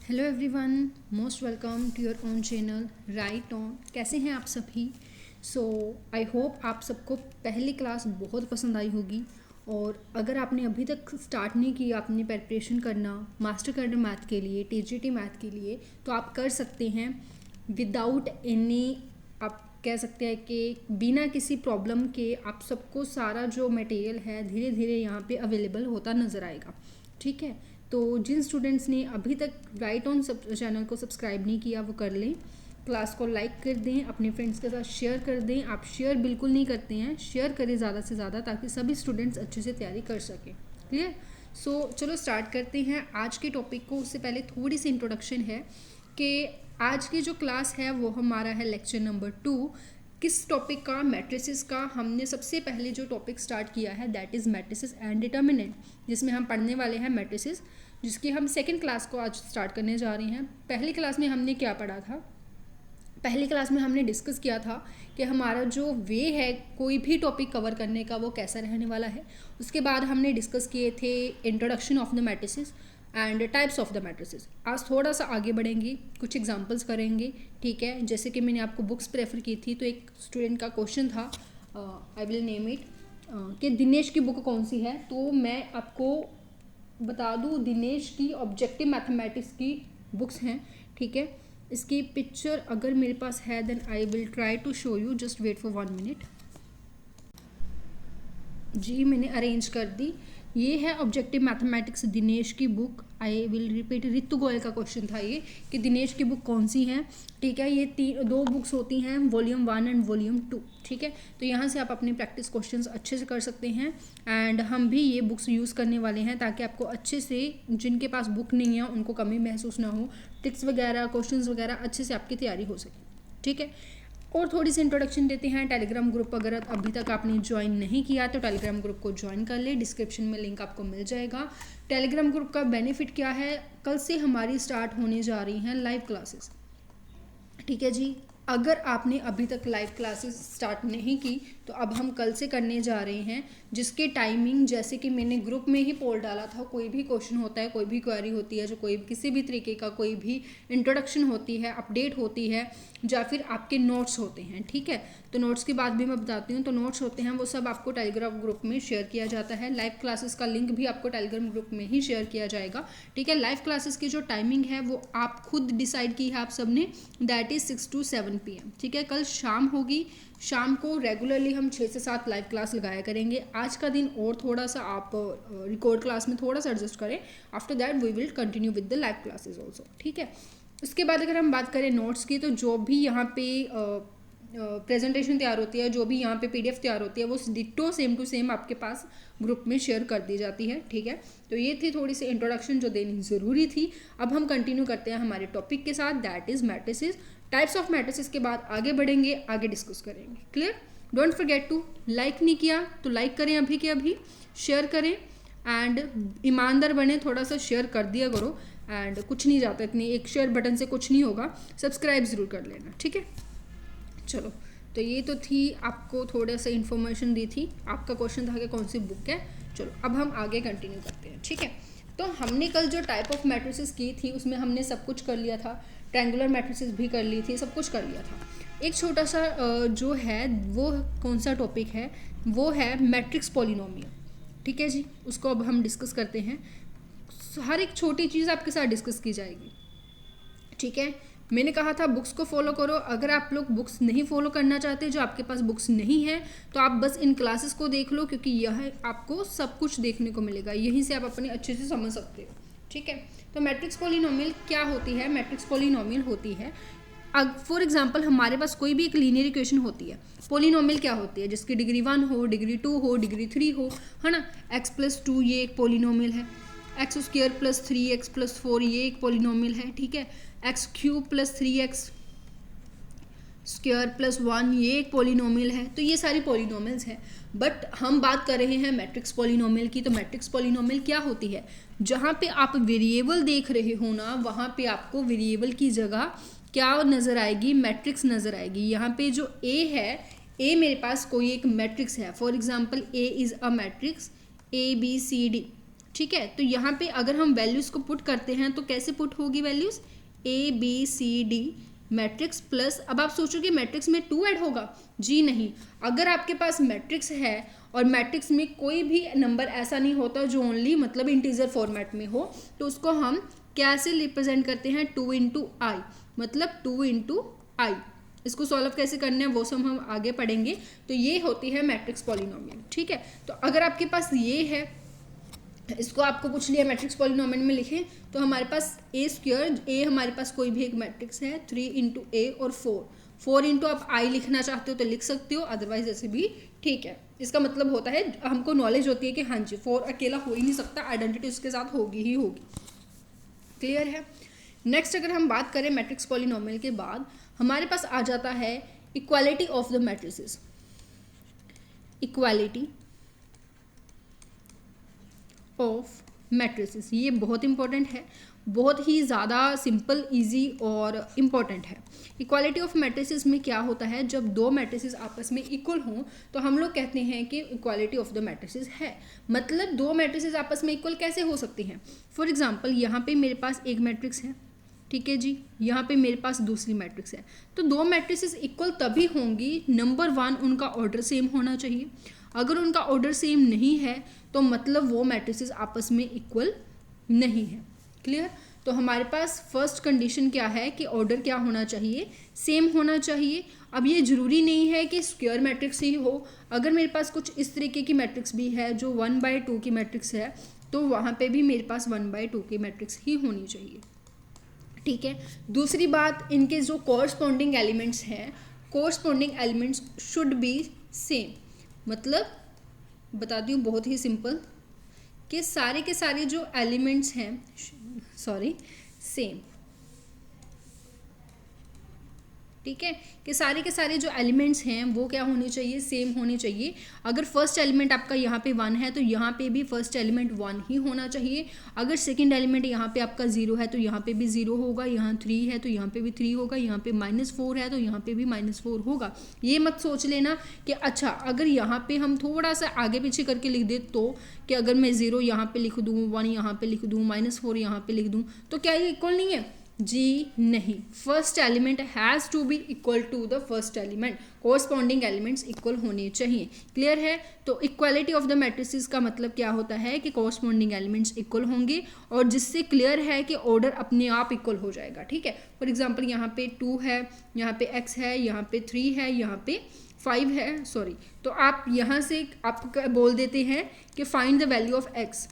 Hello everyone, most welcome to your own channel right on. कैसे हैं आप सभी? आई होप आप सबको पहली क्लास बहुत पसंद आई होगी। और अगर आपने अभी तक स्टार्ट नहीं किया अपनी प्रिपरेशन करना मास्टर कैडर मैथ के लिए, टीजीटी मैथ के लिए, तो आप कर सकते हैं विदाउट एनी, आप कह सकते हैं कि बिना किसी प्रॉब्लम के आप सबको सारा जो मटेरियल है धीरे धीरे यहाँ पे अवेलेबल होता नज़र आएगा। ठीक है, तो जिन स्टूडेंट्स ने अभी तक राइट ऑन चैनल को सब्सक्राइब नहीं किया वो कर लें, क्लास को लाइक कर दें, अपने फ्रेंड्स के साथ शेयर कर दें। आप शेयर बिल्कुल नहीं करते हैं, शेयर करें ज़्यादा से ज़्यादा ताकि सभी स्टूडेंट्स अच्छे से तैयारी कर सकें। क्लियर? चलो स्टार्ट करते हैं आज के टॉपिक को। उससे पहले थोड़ी सी इंट्रोडक्शन है कि आज की जो क्लास है वो हमारा है लेक्चर नंबर 2। किस टॉपिक का? मैट्रिसेस का। हमने सबसे पहले जो टॉपिक स्टार्ट किया है that is matrices and determinant, जिसमें हम पढ़ने वाले हैं मैट्रिसेस, जिसकी हम सेकंड क्लास को आज स्टार्ट करने जा रहे हैं। पहली क्लास में हमने क्या पढ़ा था? पहली क्लास में हमने डिस्कस किया था कि हमारा जो वे है कोई भी टॉपिक कवर करने का वो कैसा रहने वाला है। उसके बाद हमने डिस्कस किए थे introduction of the matrices and types of the matrices. आज थोड़ा सा आगे बढ़ेंगे, कुछ एग्जांपल्स करेंगे। ठीक है, जैसे कि मैंने आपको बुक्स प्रेफर की थी, तो एक स्टूडेंट का क्वेश्चन था, आई विल नेम इट, कि दिनेश की बुक कौन सी है। तो मैं आपको बता दूँ, दिनेश की ऑब्जेक्टिव मैथमेटिक्स की बुक्स हैं। ठीक है, इसकी पिक्चर अगर मेरे पास है then I will try to show you, just wait for 1 minute. जी, मैंने अरेंज कर दी। ये है ऑब्जेक्टिव मैथमेटिक्स दिनेश की book. I will repeat, Ritu Goyal का क्वेश्चन था ये कि दिनेश की बुक कौन सी है। ठीक है, ये दो बुक्स होती हैं, वॉल्यूम 1 एंड वॉल्यूम 2। ठीक है, तो यहाँ से आप अपने प्रैक्टिस क्वेश्चंस अच्छे से कर सकते हैं। एंड हम भी ये बुक्स यूज़ करने वाले हैं ताकि आपको अच्छे से, जिनके पास बुक नहीं है उनको कमी महसूस ना हो, ट्रिक्स वगैरह क्वेश्चंस वगैरह अच्छे से आपकी तैयारी हो सके। ठीक है, और थोड़ी सी इंट्रोडक्शन देते हैं। टेलीग्राम ग्रुप अगर अभी तक आपने ज्वाइन नहीं किया तो टेलीग्राम ग्रुप को ज्वाइन कर ले, डिस्क्रिप्शन में लिंक आपको मिल जाएगा। टेलीग्राम ग्रुप का बेनिफिट क्या है? कल से हमारी स्टार्ट होने जा रही हैं लाइव क्लासेस। ठीक है जी, अगर आपने अभी तक लाइव क्लासेस स्टार्ट नहीं की तो अब हम कल से करने जा रहे हैं, जिसके टाइमिंग, जैसे कि मैंने ग्रुप में ही पोल डाला था, कोई भी क्वेश्चन होता है, कोई भी क्वेरी होती है, जो कोई किसी भी तरीके का कोई भी इंट्रोडक्शन होती है, अपडेट होती है, या फिर आपके नोट्स होते हैं। ठीक है, तो नोट्स की बात भी मैं बताती हूँ। तो नोट्स होते हैं वो सब आपको टेलीग्राम ग्रुप में शेयर किया जाता है। लाइव क्लासेस का लिंक भी आपको टेलीग्राम ग्रुप में ही शेयर किया जाएगा। ठीक है, लाइव क्लासेस की जो टाइमिंग है वो आप खुद डिसाइड की है आप सबने, दैट इज़ 6 to 7 PM। ठीक है, कल शाम होगी, शाम को रेगुलरली हम 6 से 7 लाइव क्लास लगाया करेंगे। आज का दिन और थोड़ा सा आप रिकॉर्ड क्लास में थोड़ा सा एडजस्ट करें। After that we will continue with the live classes also. ठीक है, उसके बाद अगर हम बात करें नोट्स की, तो जो भी यहाँ पे प्रेजेंटेशन तैयार होती है, जो भी यहाँ पे PDF तैयार होती है, वो डिट्टो सेम टू सेम आपके पास ग्रुप में शेयर कर दी जाती है। ठीक है, तो ये थी थोड़ी सी इंट्रोडक्शन जो देनी ज़रूरी थी। अब हम कंटिन्यू करते हैं हमारे टॉपिक के साथ, that is matrices, types of matrices के बाद आगे बढ़ेंगे, आगे डिस्कस करेंगे। Clear? Don't forget to like, नहीं किया तो लाइक करें अभी के अभी, शेयर करें एंड ईमानदार बने, थोड़ा सा शेयर कर दिया करो। एंड कुछ नहीं जाता, इतनी एक शेयर बटन से कुछ नहीं होगा, सब्सक्राइब ज़रूर कर लेना। ठीक है, चलो, तो ये तो थी, आपको थोड़ा सा इन्फॉर्मेशन दी थी। आपका क्वेश्चन था कि कौन सी बुक है। चलो अब हम आगे कंटिन्यू करते हैं। ठीक है, तो हमने कल जो टाइप ऑफ मैट्रिसेस की थी उसमें हमने सब कुछ कर लिया था, ट्रायंगुलर मैट्रिसेस भी कर ली थी, सब कुछ कर लिया था। एक छोटा सा जो है वो कौन सा टॉपिक है, वो है मैट्रिक्स पॉलिनोमियल। ठीक है जी, उसको अब हम डिस्कस करते हैं। हर एक छोटी चीज़ आपके साथ डिस्कस की जाएगी। ठीक है, मैंने कहा था बुक्स को फॉलो करो। अगर आप लोग बुक्स नहीं फॉलो करना चाहते, जो आपके पास बुक्स नहीं है, तो आप बस इन क्लासेस को देख लो, क्योंकि यह आपको सब कुछ देखने को मिलेगा, यहीं से आप अपने अच्छे से समझ सकते हो। ठीक है, तो मैट्रिक्स पॉलिनोमियल क्या होती है? मैट्रिक्स पॉलिनोमियल होती है, फॉर एग्जाम्पल हमारे पास कोई भी एक लीनियर इक्वेशन होती है। पॉलिनोमियल क्या होती है? जिसकी डिग्री 1 हो, डिग्री 2 हो, डिग्री 3 हो, है ना। x+2 ये एक पॉलिनोमियल है, x² + 3x + 4 ये एक पॉलिनोमियल है। ठीक है, x³ + 3x² + 1 ये एक पॉलिनोमियल है। तो ये सारी पॉलिनोमियल्स हैं, बट हम बात कर रहे हैं मैट्रिक्स पॉलिनोमियल की। तो मैट्रिक्स पॉलिनोमियल क्या होती है? जहाँ पे आप वेरिएबल देख रहे हो ना, वहाँ पे आपको वेरिएबल की जगह क्या नज़र आएगी? मैट्रिक्स नज़र आएगी। यहाँ पे जो a है, a मेरे पास कोई एक मैट्रिक्स है। For example a is a matrix ABCD। ठीक है। तो यहाँ पे अगर हम वैल्यूज़ को पुट करते हैं तो कैसे पुट होगी वैल्यूज़, ABCD मैट्रिक्स प्लस, अब आप सोचोगे मैट्रिक्स में 2 ऐड होगा, जी नहीं। अगर आपके पास मैट्रिक्स है और मैट्रिक्स में कोई भी नंबर ऐसा नहीं होता जो ओनली मतलब इंटीजर फॉर्मेट में हो, तो उसको हम कैसे रिप्रेजेंट करते हैं, 2 इंटू आई, मतलब 2 इंटू आई। इसको सॉल्व कैसे करना है वो सब हम आगे पढ़ेंगे। तो ये होती है मैट्रिक्स पॉलिनोमियल, ठीक है। तो अगर आपके पास ये है, इसको आपको पूछ लिया मैट्रिक्स पॉलिनोमियल में लिखें, तो हमारे पास ए स्क्वायर, ए हमारे पास कोई भी एक मैट्रिक्स है, 3 इंटू ए और 4 इंटू आप आई लिखना चाहते हो तो लिख सकते हो, अदरवाइज ऐसे भी ठीक है। इसका मतलब होता है हमको नॉलेज होती है कि हाँ जी 4 अकेला हो ही नहीं सकता, आइडेंटिटी उसके साथ होगी ही होगी। क्लियर है। नेक्स्ट अगर हम बात करें मैट्रिक्स पॉलिनोमियल के बाद, हमारे पास आ जाता है equality of the matrices. Equality of matrices, ये बहुत इंपॉर्टेंट है, बहुत ही ज़्यादा सिंपल, इजी और इम्पॉर्टेंट है। इक्वालिटी ऑफ मैट्रिसेस में क्या होता है, जब दो मैट्रिसेस आपस में इक्वल हों तो हम लोग कहते हैं कि इक्वालिटी ऑफ द मैट्रिसेस है। मतलब दो मैट्रिसेस आपस में इक्वल कैसे हो सकती हैं। फॉर एग्जांपल यहाँ पे मेरे पास एक मैट्रिक्स है, ठीक है जी, यहाँ पे मेरे पास दूसरी मैट्रिक्स है, तो दो मैट्रिसेस इक्वल तभी होंगी, नंबर 1 उनका ऑर्डर सेम होना चाहिए। अगर उनका ऑर्डर सेम नहीं है तो मतलब वो मैट्रिसेस आपस में इक्वल नहीं है। क्लियर। तो हमारे पास फर्स्ट कंडीशन क्या है कि ऑर्डर क्या होना चाहिए, सेम होना चाहिए। अब ये ज़रूरी नहीं है कि स्क्वायर मैट्रिक्स ही हो, अगर मेरे पास कुछ इस तरीके की मैट्रिक्स भी है जो 1/2 की मैट्रिक्स है, तो वहाँ पे भी मेरे पास 1/2 की मैट्रिक्स ही होनी चाहिए, ठीक है। दूसरी बात, इनके जो कॉरस्पॉन्डिंग एलिमेंट्स हैं, corresponding elements should be same. मतलब बताती हूँ बहुत ही सिंपल, कि सारे के सारे जो एलिमेंट्स हैं सेम, ठीक है, कि सारे के सारे जो एलिमेंट्स हैं वो क्या होने चाहिए, सेम होने चाहिए। अगर फर्स्ट एलिमेंट आपका यहाँ पे 1 है तो यहाँ पे भी फर्स्ट एलिमेंट 1 ही होना चाहिए। अगर सेकंड एलिमेंट यहाँ पे आपका 0 है तो यहाँ पे भी 0 होगा, यहाँ 3 है तो यहाँ पे भी 3 होगा, यहाँ पे -4 है तो यहाँ पे भी -4 होगा। ये मत सोच लेना कि अच्छा अगर यहाँ पे हम थोड़ा सा आगे पीछे करके लिख दे तो, कि अगर मैं 0 यहाँ पे लिख दूँ, 1 यहाँ पे लिख दूँ, -4 यहाँ पे लिख दूँ, तो क्या ये इक्वल नहीं है, जी नहीं। First element has to be equal to the first element, corresponding elements equal होने चाहिए। क्लियर है। तो इक्वालिटी ऑफ द मैट्रिसेस का मतलब क्या होता है कि कोरस्पॉन्डिंग एलिमेंट्स इक्वल होंगे, और जिससे क्लियर है कि ऑर्डर अपने आप इक्वल हो जाएगा, ठीक है। फॉर एग्जांपल यहाँ पे 2 है, यहाँ पे x है, यहाँ पे 3 है, यहाँ पे 5 है, सॉरी, तो आप यहाँ से आप बोल देते हैं कि find the value of x,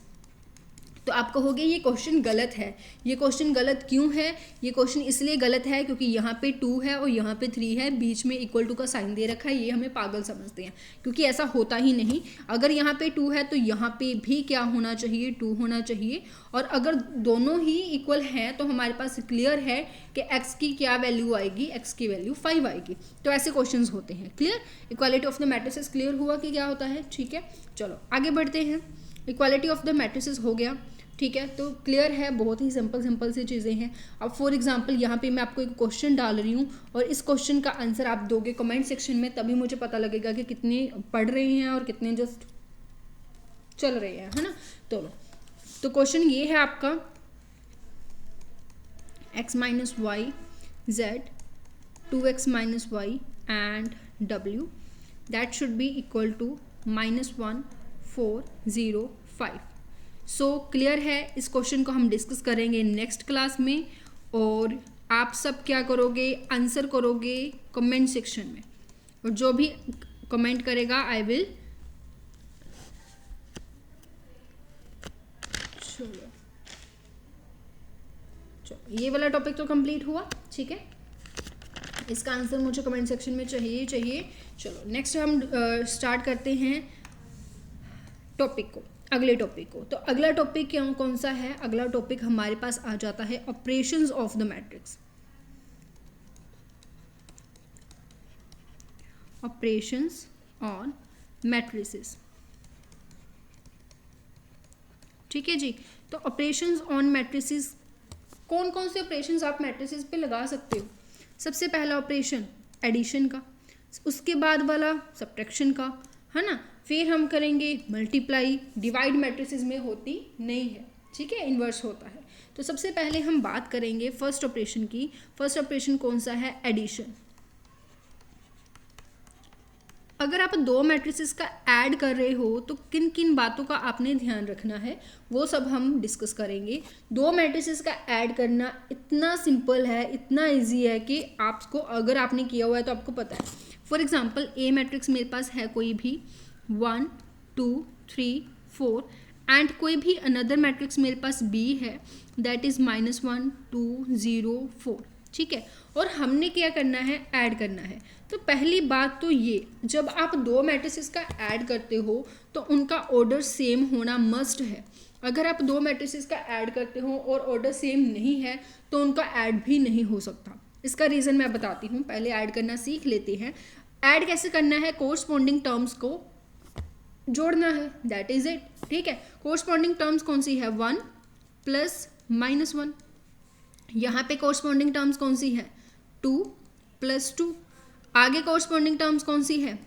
तो आप कहोगे ये क्वेश्चन गलत है। ये क्वेश्चन गलत क्यों है, ये क्वेश्चन इसलिए गलत है क्योंकि यहाँ पे 2 है और यहाँ पे 3 है, बीच में इक्वल टू का साइन दे रखा है, ये हमें पागल समझते हैं, क्योंकि ऐसा होता ही नहीं। अगर यहाँ पे 2 है तो यहाँ पे भी क्या होना चाहिए, 2 होना चाहिए। और अगर दोनों ही इक्वल हैं तो हमारे पास क्लियर है कि x की क्या वैल्यू आएगी, x की वैल्यू 5 आएगी। तो ऐसे क्वेश्चन होते हैं। Clear. Equality of the matrices clear हुआ कि क्या होता है, ठीक है। चलो आगे बढ़ते हैं। इक्वालिटी ऑफ द मैट्रिसेस हो गया, ठीक है। तो क्लियर है, बहुत ही सिंपल सी चीज़ें हैं। अब फॉर एग्जांपल यहाँ पे मैं आपको एक क्वेश्चन डाल रही हूँ और इस क्वेश्चन का आंसर आप दोगे कमेंट सेक्शन में, तभी मुझे पता लगेगा कि कितने पढ़ रहे हैं और कितने जस्ट चल रहे हैं, है ना। तो क्वेश्चन ये है आपका, x - y z 2x - y and w that should be equal to -1 4 0 5। So clear है। इस क्वेश्चन को हम डिस्कस करेंगे नेक्स्ट क्लास में, और आप सब क्या करोगे, आंसर करोगे कमेंट सेक्शन में, और जो भी कमेंट करेगा आई विल, चलो ये वाला टॉपिक तो कंप्लीट हुआ, ठीक है। इसका आंसर मुझे कमेंट सेक्शन में चाहिए। चलो नेक्स्ट हम स्टार्ट करते हैं टॉपिक को, अगले टॉपिक को। तो अगला टॉपिक कौन सा है, अगला टॉपिक हमारे पास आ जाता है operations of the matrix. Operations on matrices, ठीक है जी। तो ऑपरेशंस ऑन मैट्रिसेस, कौन कौन से ऑपरेशंस आप मैट्रिसेस पे लगा सकते हो। सबसे पहला ऑपरेशन एडिशन का, उसके बाद वाला सब्ट्रैक्शन का, है ना, फिर हम करेंगे मल्टीप्लाई, डिवाइड मैट्रिसेस में होती नहीं है, ठीक है, इन्वर्स होता है। तो सबसे पहले हम बात करेंगे फर्स्ट ऑपरेशन की। फर्स्ट ऑपरेशन कौन सा है? एडिशन। अगर आप दो मैट्रिसेस का ऐड कर रहे हो तो किन किन बातों का आपने ध्यान रखना है वो सब हम डिस्कस करेंगे। दो मैट्रिसेस का ऐड करना इतना सिंपल है, इतना इजी है कि आपको, अगर आपने किया हुआ है तो आपको पता है। फॉर एग्जांपल ए मैट्रिक्स मेरे पास है कोई भी 1 2 3 4 एंड कोई भी अनदर मैट्रिक्स मेरे पास बी है दैट इज -1 2 0 4, ठीक है। और हमने क्या करना है? ऐड करना है। तो पहली बात तो ये, जब आप दो मैट्रिसेस का ऐड करते हो तो उनका ऑर्डर सेम होना मस्ट है। अगर आप दो मैट्रिसेस का ऐड करते हो और ऑर्डर सेम नहीं है तो उनका ऐड भी नहीं हो सकता। इसका रीज़न मैं बताती हूँ, पहले ऐड करना सीख लेते हैं। ऐड कैसे करना है? कोरस्पॉन्डिंग टर्म्स को जोड़ना है, दैट इज इट, ठीक है। कोरस्पॉन्डिंग टर्म्स कौन सी है? 1 प्लस -1। यहाँ पे कोरस्पॉन्डिंग टर्म्स कौन सी है? 2 प्लस 2। आगे कोरस्पॉन्डिंग टर्म्स कौन सी है?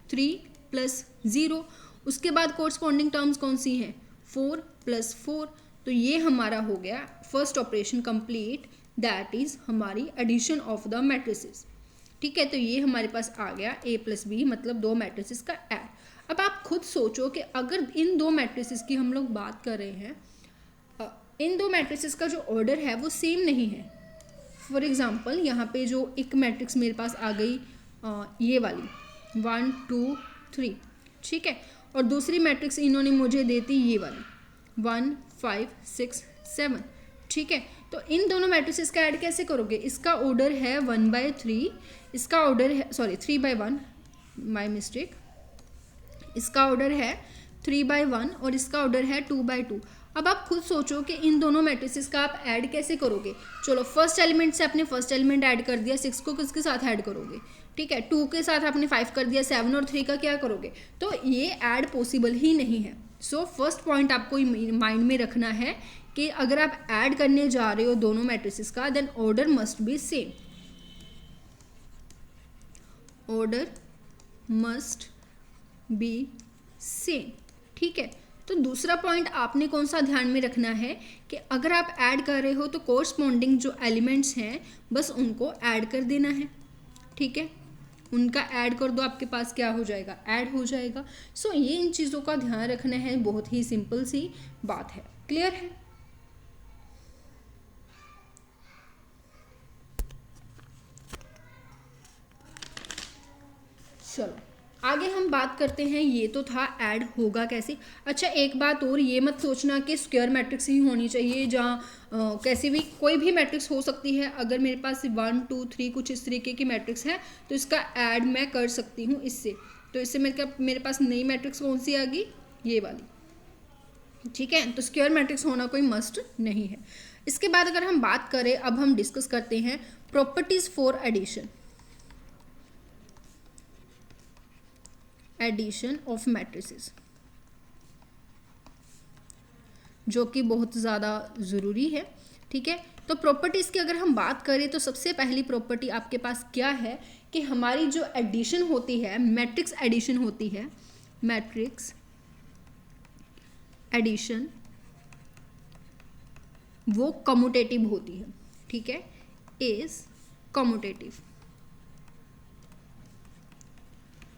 3 प्लस 0। उसके बाद कोरस्पॉन्डिंग टर्म्स कौन सी हैं? 4 प्लस 4। तो ये हमारा हो गया first operation complete, that is हमारी एडिशन ऑफ द मैट्रिसेस, ठीक है। तो ये हमारे पास आ गया a प्लस बी, मतलब दो मैट्रिसेस का ऐड। अब आप खुद सोचो कि अगर इन दो मैट्रिसेस की हम लोग बात कर रहे हैं, इन दो मैट्रिसेस का जो ऑर्डर है वो सेम नहीं है। फॉर एग्जांपल यहाँ पे जो एक मैट्रिक्स मेरे पास आ गई ये वाली 1 2 3, ठीक है, और दूसरी मैट्रिक्स इन्होंने मुझे देती ये वाली 1 5 6 7, ठीक है। तो इन दोनों मैट्रिसेस का ऐड कैसे करोगे? इसका ऑर्डर है 1/3, इसका ऑर्डर है 3/1, माय मिस्टेक, इसका ऑर्डर है 3/1 और इसका ऑर्डर है 2/2। अब आप खुद सोचो कि इन दोनों मैट्रिसेस का आप ऐड कैसे करोगे। चलो, फर्स्ट एलिमेंट से आपने फर्स्ट एलिमेंट ऐड कर दिया, 6 को किसके साथ ऐड करोगे? ठीक है, 2 के साथ आपने 5 कर दिया, 7 और 3 का क्या करोगे? तो ये ऐड पॉसिबल ही नहीं है। सो फर्स्ट पॉइंट आपको माइंड में रखना है कि अगर आप ऐड करने जा रहे हो दोनों मैट्रिसेस का, then order must be same, order must be same, ठीक है। तो दूसरा पॉइंट आपने कौन सा ध्यान में रखना है कि अगर आप ऐड कर रहे हो तो कोरस्पॉन्डिंग जो एलिमेंट्स हैं बस उनको ऐड कर देना है, ठीक है, उनका ऐड कर दो, आपके पास क्या हो जाएगा? ऐड हो जाएगा। सो ये इन चीज़ों का ध्यान रखना है, बहुत ही सिंपल सी बात है। क्लियर है? चलो आगे हम बात करते हैं। ये तो था ऐड होगा कैसे। अच्छा, एक बात और, ये मत सोचना कि स्क्वायर मैट्रिक्स ही होनी चाहिए, जहाँ कैसी भी कोई भी मैट्रिक्स हो सकती है। अगर मेरे पास 1 2 3 कुछ इस तरीके की मैट्रिक्स है तो इसका ऐड मैं कर सकती हूँ इससे। तो इससे मेरे पास नई मैट्रिक्स कौन सी आ गई? ये वाली, ठीक है। तो स्क्वायर मैट्रिक्स होना कोई मस्ट नहीं है। इसके बाद अगर हम बात करें, अब हम डिस्कस करते हैं properties for addition, addition of matrices, जो कि बहुत ज़्यादा ज़रूरी है, ठीक है। तो प्रॉपर्टीज़ की अगर हम बात करें तो सबसे पहली प्रॉपर्टी आपके पास क्या है कि हमारी जो एडिशन होती है, मैट्रिक्स एडिशन होती है, मैट्रिक्स एडिशन वो कम्यूटेटिव होती है, ठीक है, इज कम्यूटेटिव।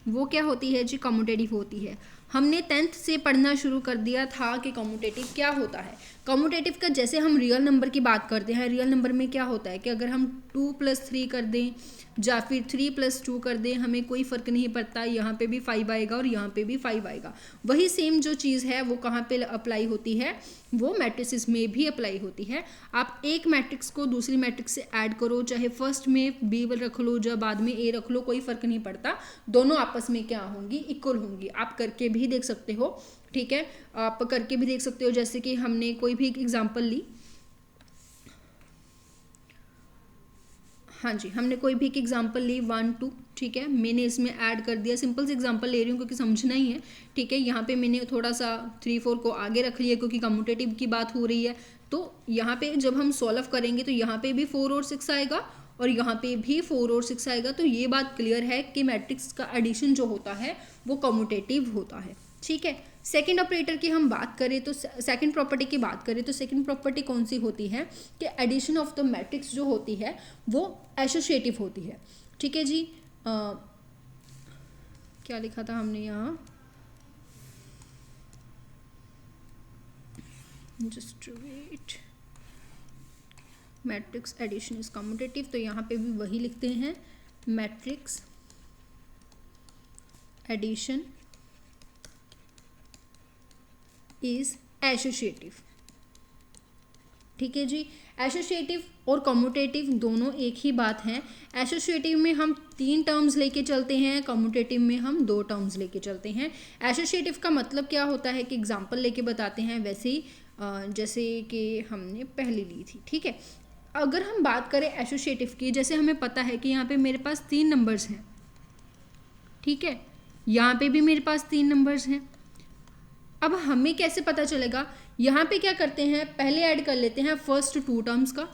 वो क्या होती है जी? कम्यूटेटिव होती है। हमने 10th से पढ़ना शुरू कर दिया था कि कम्यूटेटिव क्या होता है। कम्यूटेटिव का जैसे हम रियल नंबर की बात करते हैं, रियल नंबर में क्या होता है कि अगर हम 2 + 3 कर दें या फिर 3 + 2 कर दें, हमें कोई फ़र्क नहीं पड़ता, यहाँ पे भी 5 आएगा और यहाँ पे भी 5 आएगा। वही सेम जो चीज़ है वो कहाँ पे अप्लाई होती है? वो मैट्रिसेस में भी अप्लाई होती है। आप एक मैट्रिक्स को दूसरी मैट्रिक्स से ऐड करो, चाहे फर्स्ट में बी रख लो या बाद में ए रख लो, कोई फ़र्क नहीं पड़ता, दोनों आपस में क्या होंगी? इक्वल होंगी। आप करके भी देख सकते हो, ठीक है, आप करके भी देख सकते हो। जैसे कि हमने कोई भी एग्जांपल ली, हाँ जी, हमने कोई भी एक एग्जांपल ली 1 2, ठीक है, मैंने इसमें ऐड कर दिया। सिंपल से एग्जांपल ले रही हूँ क्योंकि समझना ही है, ठीक है। यहाँ पे मैंने थोड़ा सा 3 4 को आगे रख लिया क्योंकि कम्यूटेटिव की बात हो रही है। तो यहाँ पे जब हम सॉल्व करेंगे तो यहाँ पे भी 4 और 6 आएगा और यहाँ पे भी 4 और 6 आएगा। तो ये बात क्लियर है कि मैट्रिक्स का एडिशन जो होता है वो कम्यूटेटिव होता है। ठीक है, सेकंड ऑपरेटर की हम बात करें तो सेकंड प्रॉपर्टी की बात करें तो सेकंड प्रॉपर्टी कौन सी होती है कि एडिशन ऑफ द मैट्रिक्स जो होती है वो एसोसिएटिव होती है। ठीक है जी, क्या लिखा था हमने यहाँ, just wait, matrix addition is commutative, तो यहाँ पे भी वही लिखते हैं, मैट्रिक्स एडिशन इज एसोसिएटिव। ठीक है जी, एसोसिएटिव और कम्यूटेटिव दोनों एक ही बात है। एसोसिएटिव में हम 3 टर्म्स लेके चलते हैं, कम्यूटेटिव में हम 2 टर्म्स लेके चलते हैं। एसोसिएटिव का मतलब क्या होता है कि एग्जांपल लेके बताते हैं, वैसे ही जैसे कि हमने पहले ली थी। ठीक है, अगर हम बात करें एसोसिएटिव की, जैसे हमें पता है कि यहाँ पे मेरे पास 3 नंबर्स हैं। ठीक है, यहाँ पे भी मेरे पास 3 नंबर्स हैं। अब हमें कैसे पता चलेगा, यहाँ पे क्या करते हैं, पहले ऐड कर लेते हैं फर्स्ट 2 टर्म्स का,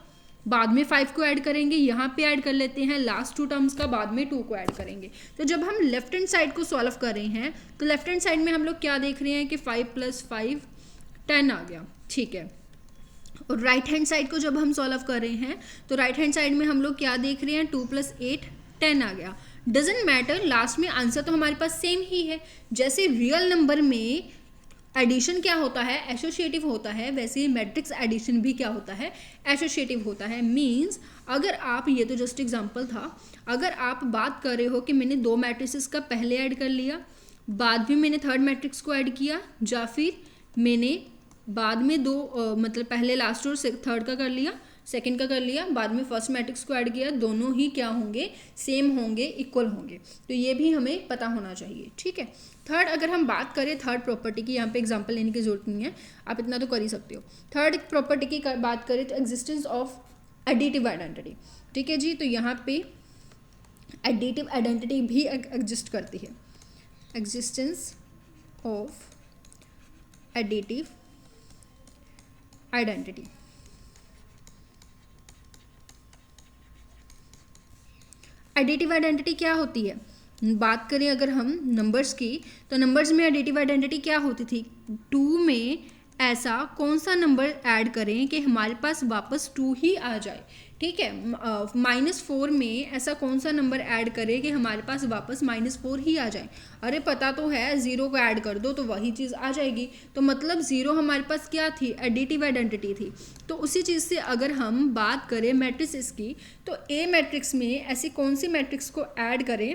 बाद में 5 को ऐड करेंगे, यहाँ पे ऐड कर लेते हैं लास्ट 2 टर्म्स का, बाद में 2 को ऐड करेंगे। तो जब हम लेफ्ट हैंड साइड को सॉल्व कर रहे हैं तो लेफ्ट हैंड साइड में हम लोग क्या देख रहे हैं कि 5 + 5 10 आ गया। ठीक है, और राइट हैंड साइड को जब हम सॉल्व कर रहे हैं तो राइट हैंड साइड में हम लोग क्या देख रहे हैं, 2 + 8 10 आ गया। डजेंट मैटर, लास्ट में आंसर तो हमारे पास सेम ही है। जैसे रियल नंबर में एडिशन क्या होता है, एसोसिएटिव होता है, वैसे मैट्रिक्स एडिशन भी क्या होता है, एसोसिएटिव होता है। मींस अगर आप, ये तो जस्ट एग्जांपल था, अगर आप बात कर रहे हो कि मैंने 2 मैट्रिसेस का पहले ऐड कर लिया, बाद में मैंने थर्ड मैट्रिक्स को ऐड किया, या फिर मैंने बाद में 2 मतलब पहले लास्ट और थर्ड का कर लिया, सेकंड का कर लिया, बाद में फर्स्ट मैट्रिक्स को ऐड किया, दोनों ही क्या होंगे, सेम होंगे, इक्वल होंगे। तो ये भी हमें पता होना चाहिए। ठीक है, थर्ड अगर हम बात करें थर्ड प्रॉपर्टी की, यहाँ पे एग्जांपल लेने की जरूरत नहीं है, आप इतना तो कर ही सकते हो। थर्ड प्रॉपर्टी की बात करें तो एग्जिस्टेंस ऑफ एडिटिव आइडेंटिटी। ठीक है जी, तो यहाँ पे एडिटिव आइडेंटिटी भी एग्जिस्ट करती है, existence of additive identity. Additive identity क्या होती है, बात करें अगर हम नंबर्स की, तो नंबर्स में एडिटिव आइडेंटिटी क्या होती थी, 2 में ऐसा कौन सा नंबर ऐड करें कि हमारे पास वापस 2 ही आ जाए। ठीक है, -4 में ऐसा कौन सा नंबर ऐड करें कि हमारे पास वापस -4 ही आ जाए। अरे पता तो है, 0 को ऐड कर दो तो वही चीज़ आ जाएगी। तो मतलब 0 हमारे पास क्या थी, एडिटिव आइडेंटिटी थी। तो उसी चीज़ से अगर हम बात करें मैट्रिक्स की, तो ए मैट्रिक्स में ऐसी कौन सी मैट्रिक्स को ऐड करें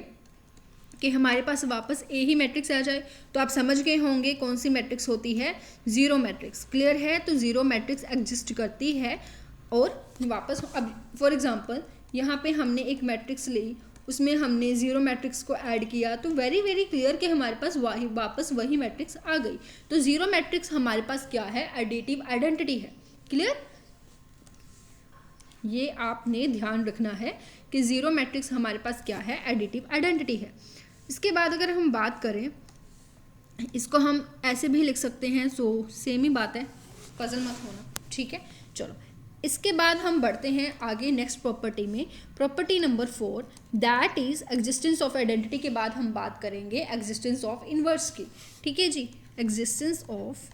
कि हमारे पास वापस ए ही मैट्रिक्स आ जाए। तो आप समझ गए होंगे कौन सी मैट्रिक्स होती है, 0 मैट्रिक्स। क्लियर है, तो 0 मैट्रिक्स एग्जिस्ट करती है। और वापस अब फॉर एग्जांपल यहाँ पे हमने एक मैट्रिक्स ली, उसमें हमने 0 मैट्रिक्स को ऐड किया, तो वेरी वेरी क्लियर कि हमारे पास वापस वही मैट्रिक्स आ गई। तो 0 मैट्रिक्स हमारे पास क्या है, एडिटिव आइडेंटिटी है। क्लियर, ये आपने ध्यान रखना है कि 0 मैट्रिक्स हमारे पास क्या है, एडिटिव आइडेंटिटी है। इसके बाद अगर हम बात करें, इसको हम ऐसे भी लिख सकते हैं, सो सेम ही बात है, पजल मत होना। ठीक है, चलो इसके बाद हम बढ़ते हैं आगे नेक्स्ट प्रॉपर्टी में, property number 4, that is existence of identity के बाद हम बात करेंगे एग्जिस्टेंस ऑफ इनवर्स की। ठीक है जी, एग्जिस्टेंस ऑफ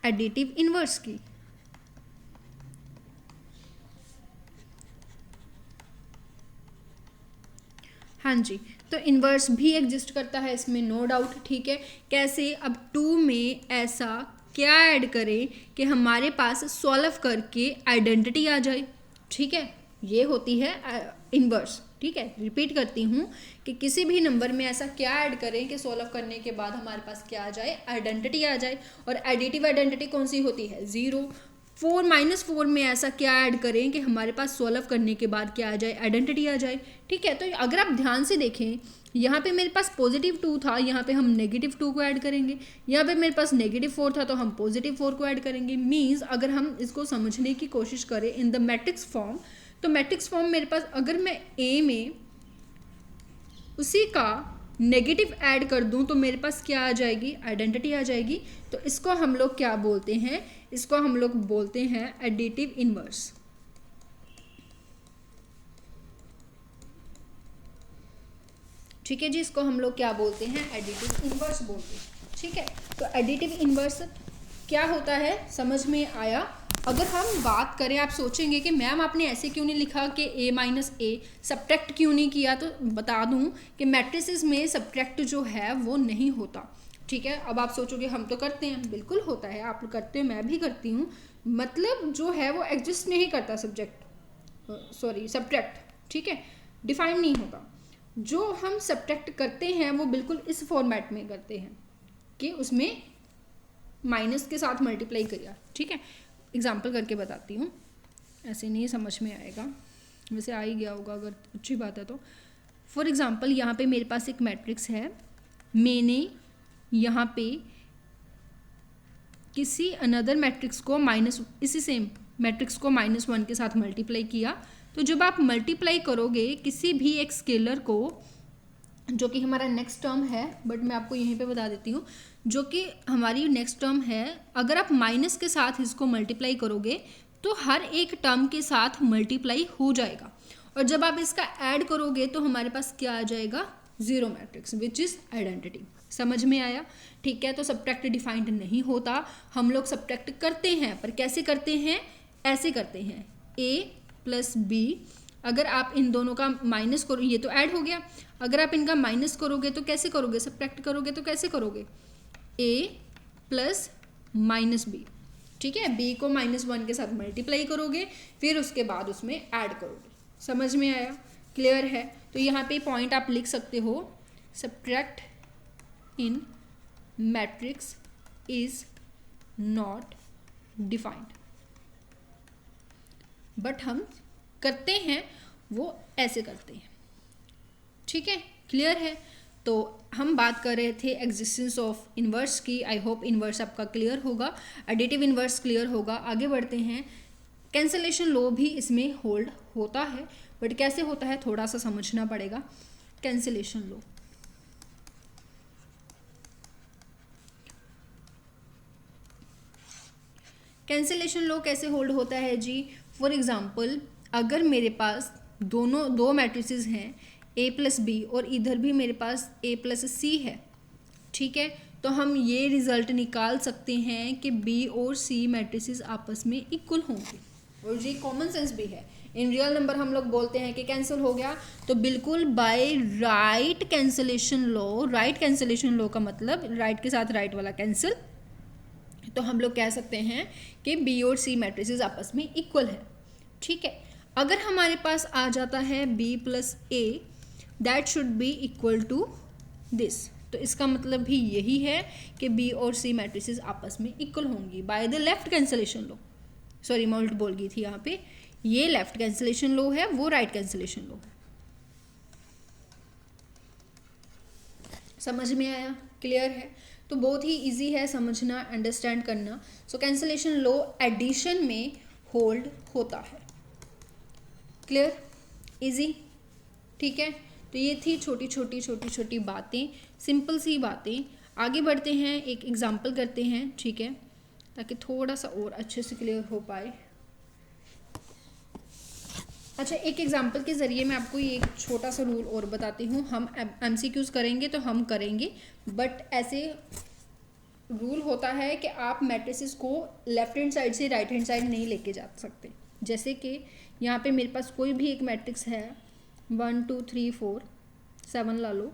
एडिटिव इनवर्स की। हाँ जी, तो इनवर्स भी एग्जिस्ट करता है, इसमें नो डाउट। ठीक है, कैसे, अब 2 में ऐसा क्या ऐड करें कि हमारे पास सॉल्व करके आइडेंटिटी आ जाए। ठीक है, ये होती है इनवर्स। ठीक है, रिपीट करती हूँ कि किसी भी नंबर में ऐसा क्या ऐड करें कि सॉल्व करने के बाद हमारे पास क्या आ जाए, आइडेंटिटी आ जाए। और एडिटिव आइडेंटिटी कौन सी होती है, 0। 4 -4 में ऐसा क्या ऐड करें कि हमारे पास सॉल्व करने के बाद क्या आ जाए, आइडेंटिटी आ जाए। ठीक है, तो अगर आप ध्यान से देखें, यहाँ पे मेरे पास +2 था, यहाँ पे हम -2 को ऐड करेंगे, यहाँ पे मेरे पास -4 था तो हम +4 को ऐड करेंगे। मीन्स अगर हम इसको समझने की कोशिश करें इन द मैट्रिक्स फॉर्म, तो मैट्रिक्स फॉर्म मेरे पास, अगर मैं ए में उसी का नेगेटिव ऐड कर दूं तो मेरे पास क्या आ जाएगी, आइडेंटिटी आ जाएगी। तो इसको हम लोग क्या बोलते हैं, इसको हम लोग बोलते हैं एडिटिव इनवर्स। ठीक है जी, इसको हम लोग क्या बोलते हैं, एडिटिव इनवर्स बोलते हैं। ठीक है, तो एडिटिव इनवर्स क्या होता है समझ में आया। अगर हम बात करें, आप सोचेंगे कि मैम आपने ऐसे क्यों नहीं लिखा कि a माइनस ए, सब्ट्रैक्ट क्यों नहीं किया, तो बता दूं कि मैट्रिसेस में सब्ट्रैक्ट जो है वो नहीं होता। ठीक है, अब आप सोचोगे हम तो करते हैं, बिल्कुल होता है, आप करते हैं, मैं भी करती हूँ, मतलब जो है वो एग्जिस्ट नहीं करता सब्ट्रैक्ट। ठीक है, डिफाइन नहीं होता। जो हम सब्ट्रैक्ट करते हैं वो बिल्कुल इस फॉर्मेट में करते हैं कि उसमें माइनस के साथ मल्टीप्लाई करिए। ठीक है, एग्जाम्पल करके बताती हूँ, ऐसे नहीं समझ में आएगा, वैसे आ ही गया होगा अगर अच्छी बात है तो। फॉर एग्जाम्पल यहाँ पे मेरे पास एक मैट्रिक्स है, मैंने यहाँ पे किसी अनदर मैट्रिक्स को इसी सेम मैट्रिक्स को -1 के साथ मल्टीप्लाई किया। तो जब आप मल्टीप्लाई करोगे किसी भी एक स्केलर को, जो कि हमारा नेक्स्ट टर्म है, बट मैं आपको यहीं पे बता देती हूँ, जो कि हमारी नेक्स्ट टर्म है, अगर आप माइनस के साथ इसको मल्टीप्लाई करोगे तो हर एक टर्म के साथ मल्टीप्लाई हो जाएगा। और जब आप इसका ऐड करोगे तो हमारे पास क्या आ जाएगा, zero matrix, which is identity. समझ में आया। ठीक है, तो सब्ट्रैक्ट डिफाइंड नहीं होता, हम लोग सब्ट्रैक्ट करते हैं, पर कैसे करते हैं, ऐसे करते हैं, a प्लस बी, अगर आप इन दोनों का माइनस करो, ये तो ऐड हो गया, अगर आप इनका माइनस करोगे तो कैसे करोगे, सब्ट्रैक्ट करोगे तो कैसे करोगे, a प्लस माइनस बी। ठीक है, b को -1 के साथ मल्टीप्लाई करोगे, फिर उसके बाद उसमें ऐड करोगे। समझ में आया, क्लियर है। तो यहाँ पे पॉइंट आप लिख सकते हो, subtract in matrix is not defined, but हम करते हैं वो ऐसे करते हैं। ठीक है, क्लियर है। तो हम बात कर रहे थे एग्जिस्टेंस ऑफ इन्वर्स की। आई होप इन्वर्स आपका क्लियर होगा, एडिटिव इन्वर्स क्लियर होगा। आगे बढ़ते हैं, कैंसलेशन लॉ भी इसमें होल्ड होता है, बट कैसे होता है थोड़ा सा समझना पड़ेगा। कैंसलेशन लॉ, कैंसलेशन लॉ कैसे होल्ड होता है जी। फॉर एग्जाम्पल, अगर मेरे पास दो मैट्रिसेस हैं a प्लस बी, और इधर भी मेरे पास a प्लस सी है, ठीक है, तो हम ये रिजल्ट निकाल सकते हैं कि b और c मैट्रिसेस आपस में इक्वल होंगे, और ये कॉमन सेंस भी है। इन रियल नंबर हम लोग बोलते हैं कि कैंसिल हो गया, तो बिल्कुल by right cancellation law, right cancellation law का मतलब राइट के साथ राइट वाला कैंसिल, तो हम लोग कह सकते हैं कि बी और सी मैट्रिसेस आपस में इक्वल है। ठीक है, अगर हमारे पास आ जाता है b plus A, that should be equal to this, तो इसका मतलब भी यही है कि b और c मैट्रिसेस आपस में इक्वल होंगी by the left cancellation law. Sorry, मैं उल्ट बोल गई थी यहाँ पे, ये लेफ्ट कैंसलेशन लॉ है, वो राइट कैंसलेशन लॉ है। समझ में आया, क्लियर है। तो बहुत ही इजी है समझना, अंडरस्टैंड करना। सो कैंसलेशन लॉ एडिशन में होल्ड होता है। क्लियर, इजी, ठीक है। तो ये थी छोटी छोटी बातें, सिंपल सी बातें। आगे बढ़ते हैं, एक एग्जांपल करते हैं, ठीक है, ताकि थोड़ा सा और अच्छे से क्लियर हो पाए। अच्छा, एक एग्जांपल के ज़रिए मैं आपको ये एक छोटा सा रूल और बताती हूँ। हम MCQs करेंगे तो हम करेंगे, बट ऐसे रूल होता है कि आप मैट्रिसेस को लेफ्ट हैंड साइड से राइट हैंड साइड नहीं लेके जा सकते। जैसे कि यहाँ पे मेरे पास कोई भी एक मैट्रिक्स है, 1 2 3 4 7 ला लो,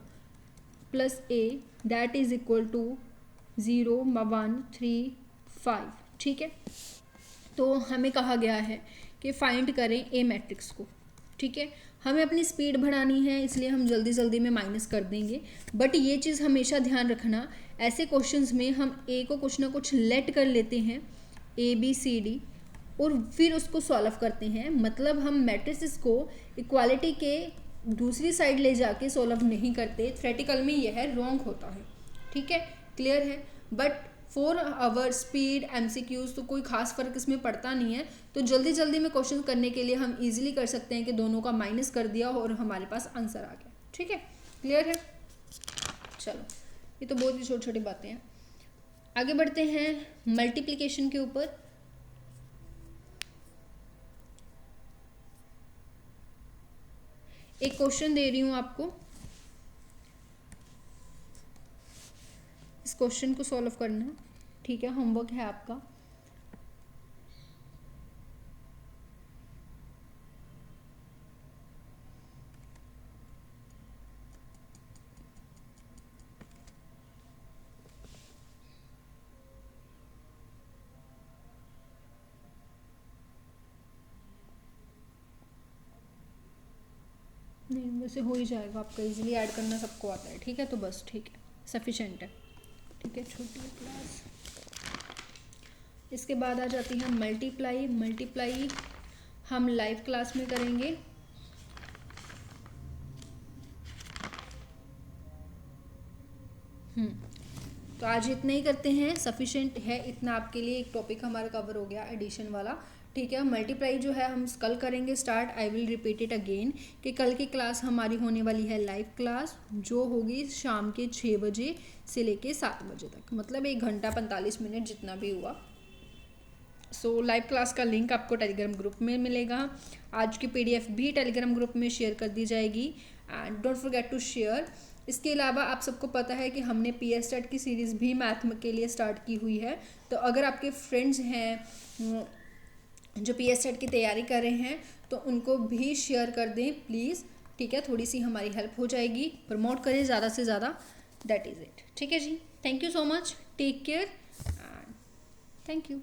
plus a that is equal to 0 1 3 5, ठीक है। तो हमें कहा गया है कि फाइंड करें ए मैट्रिक्स को, ठीक है। हमें अपनी स्पीड बढ़ानी है, इसलिए हम जल्दी जल्दी में माइनस कर देंगे, बट ये चीज़ हमेशा ध्यान रखना, ऐसे क्वेश्चंस में हम ए को कुछ ना कुछ लेट कर लेते हैं, ABCD, और फिर उसको सॉल्व करते हैं। मतलब हम मैट्रिसेस को इक्वालिटी के दूसरी साइड ले जाके सॉल्व नहीं करते। थ्योरेटिकल में यह रॉन्ग होता है, ठीक है, क्लियर है। But for our speed MCQs तो कोई खास फर्क इसमें पड़ता नहीं है। तो जल्दी जल्दी में क्वेश्चन करने के लिए हम इजीली कर सकते हैं कि दोनों का माइनस कर दिया और हमारे पास आंसर आ गया, ठीक है, क्लियर है। चलो, ये तो बहुत ही छोटी छोटी बातें हैं। आगे बढ़ते हैं मल्टीप्लिकेशन के ऊपर। एक क्वेश्चन दे रही हूँ आपको, इस क्वेश्चन को सॉल्व करना है, ठीक है, होमवर्क है आपका। नहीं, वैसे हो ही जाएगा आपका, इजीली ऐड करना सबको आता है, ठीक है, तो बस ठीक है, सफिशेंट है, ठीक है, छोटी क्लास। इसके बाद आ जाती है मल्टीप्लाई। मल्टीप्लाई हम लाइव क्लास में करेंगे। तो आज इतना ही करते हैं, सफिशेंट है इतना आपके लिए। एक टॉपिक हमारा कवर हो गया एडिशन वाला, ठीक है। मल्टीप्लाई जो है हम कल करेंगे start. I will repeat it again कि कल की क्लास हमारी होने वाली है लाइव क्लास, जो होगी शाम के 6 बजे से लेके 7 बजे तक, मतलब 1 घंटा 45 मिनट जितना भी हुआ। सो लाइव क्लास का लिंक आपको टेलीग्राम ग्रुप में मिलेगा। आज की PDF भी टेलीग्राम ग्रुप में शेयर कर दी जाएगी, and don't forget to share. इसके अलावा आप सबको पता है कि हमने PS टेट की सीरीज़ भी मैथ के लिए स्टार्ट की हुई है। तो अगर आपके फ्रेंड्स हैं जो PS टेट की तैयारी कर रहे हैं तो उनको भी शेयर कर दें प्लीज़, ठीक है, थोड़ी सी हमारी हेल्प हो जाएगी। प्रमोट करें ज़्यादा से ज़्यादा, दैट इज़ इट, ठीक है जी। Thank you so much, take care and thank you.